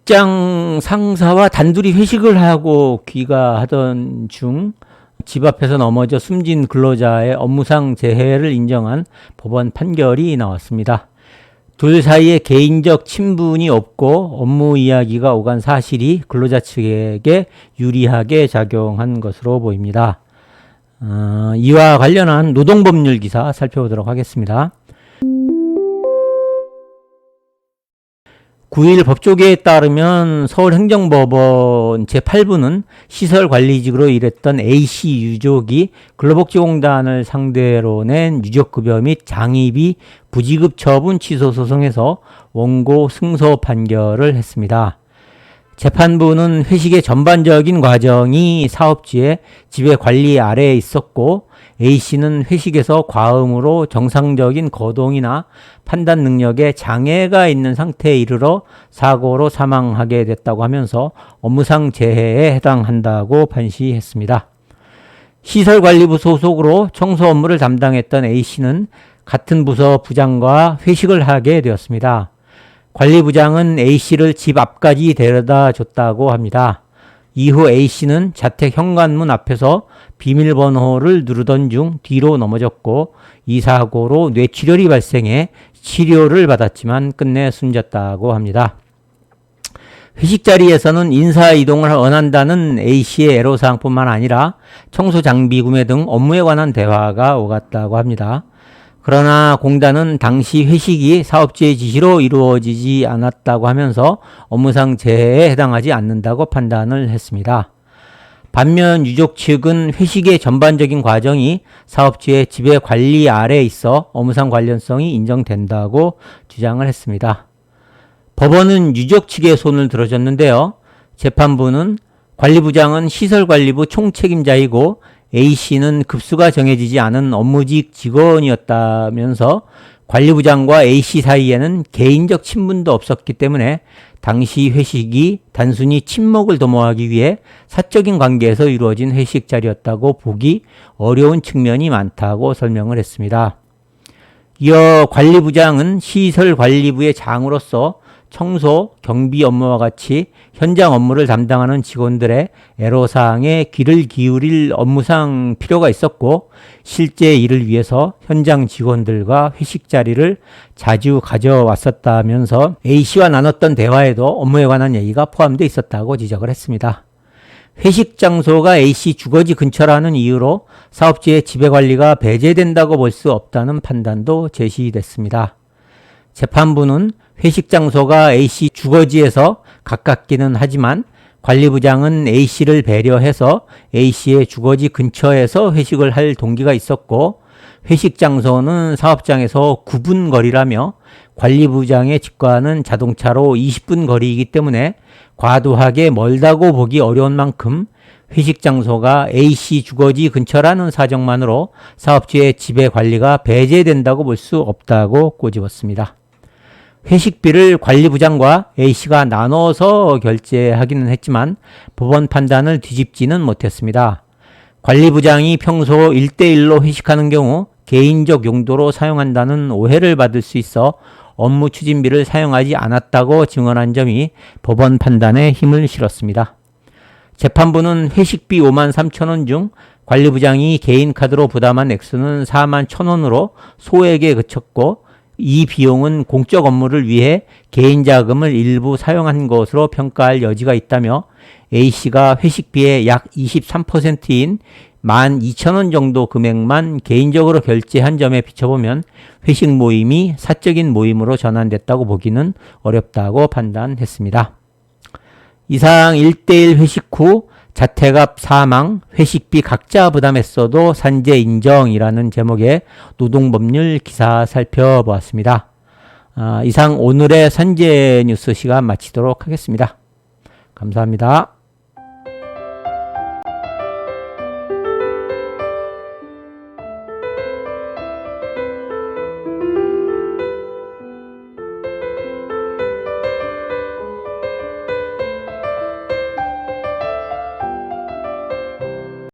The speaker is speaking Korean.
직장 상사와 단둘이 회식을 하고 귀가하던 중 집 앞에서 넘어져 숨진 근로자의 업무상 재해를 인정한 법원 판결이 나왔습니다. 둘 사이에 개인적 친분이 없고 업무 이야기가 오간 사실이 근로자 측에게 유리하게 작용한 것으로 보입니다. 이와 관련한 노동법률 기사 살펴보도록 하겠습니다. 9일 법조계에 따르면 서울행정법원 제8부는 시설관리직으로 일했던 A씨 유족이 근로복지공단을 상대로 낸 유족급여 및 장의비 부지급 처분 취소 소송에서 원고 승소 판결을 했습니다. 재판부는 회식의 전반적인 과정이 사업주의 지배관리 아래에 있었고 A씨는 회식에서 과음으로 정상적인 거동이나 판단 능력에 장애가 있는 상태에 이르러 사고로 사망하게 됐다고 하면서 업무상 재해에 해당한다고 판시했습니다. 시설관리부 소속으로 청소 업무를 담당했던 A씨는 같은 부서 부장과 회식을 하게 되었습니다. 관리부장은 A씨를 집 앞까지 데려다 줬다고 합니다. 이후 A씨는 자택 현관문 앞에서 비밀번호를 누르던 중 뒤로 넘어졌고 이 사고로 뇌출혈이 발생해 치료를 받았지만 끝내 숨졌다고 합니다. 회식 자리에서는 인사이동을 원한다는 A씨의 애로사항뿐만 아니라 청소 장비 구매 등 업무에 관한 대화가 오갔다고 합니다. 그러나 공단은 당시 회식이 사업주의 지시로 이루어지지 않았다고 하면서 업무상 재해에 해당하지 않는다고 판단을 했습니다. 반면 유족 측은 회식의 전반적인 과정이 사업주의 지배 관리 아래에 있어 업무상 관련성이 인정된다고 주장을 했습니다. 법원은 유족 측의 손을 들어줬는데요. 재판부는 관리부장은 시설관리부 총책임자이고 A씨는 급수가 정해지지 않은 업무직 직원이었다면서 관리부장과 A씨 사이에는 개인적 친분도 없었기 때문에 당시 회식이 단순히 친목을 도모하기 위해 사적인 관계에서 이루어진 회식 자리였다고 보기 어려운 측면이 많다고 설명을 했습니다. 이어 관리부장은 시설관리부의 장으로서 청소, 경비 업무와 같이 현장 업무를 담당하는 직원들의 애로사항에 귀를 기울일 업무상 필요가 있었고 실제 일을 위해서 현장 직원들과 회식 자리를 자주 가져왔었다면서 A씨와 나눴던 대화에도 업무에 관한 얘기가 포함되어 있었다고 지적을 했습니다. 회식 장소가 A씨 주거지 근처라는 이유로 사업주의 지배관리가 배제된다고 볼 수 없다는 판단도 제시됐습니다. 재판부는 회식 장소가 A씨 주거지에서 가깝기는 하지만 관리부장은 A씨를 배려해서 A씨의 주거지 근처에서 회식을 할 동기가 있었고 회식 장소는 사업장에서 9분 거리라며 관리부장의 직과는 자동차로 20분 거리이기 때문에 과도하게 멀다고 보기 어려운 만큼 회식 장소가 A씨 주거지 근처라는 사정만으로 사업주의 지배 관리가 배제된다고 볼 수 없다고 꼬집었습니다. 회식비를 관리부장과 A씨가 나눠서 결제하기는 했지만 법원 판단을 뒤집지는 못했습니다. 관리부장이 평소 1대1로 회식하는 경우 개인적 용도로 사용한다는 오해를 받을 수 있어 업무 추진비를 사용하지 않았다고 증언한 점이 법원 판단에 힘을 실었습니다. 재판부는 회식비 53,000원 중 관리부장이 개인카드로 부담한 액수는 41,000원으로 소액에 그쳤고 이 비용은 공적 업무를 위해 개인 자금을 일부 사용한 것으로 평가할 여지가 있다며 A씨가 회식비의 약 23%인 12,000원 정도 금액만 개인적으로 결제한 점에 비춰보면 회식 모임이 사적인 모임으로 전환됐다고 보기는 어렵다고 판단했습니다. 이상 1대1 회식 후 자택 앞 사망, 회식비 각자 부담했어도 산재 인정이라는 제목의 노동법률 기사 살펴보았습니다. 이상 오늘의 산재 뉴스 시간 마치도록 하겠습니다. 감사합니다.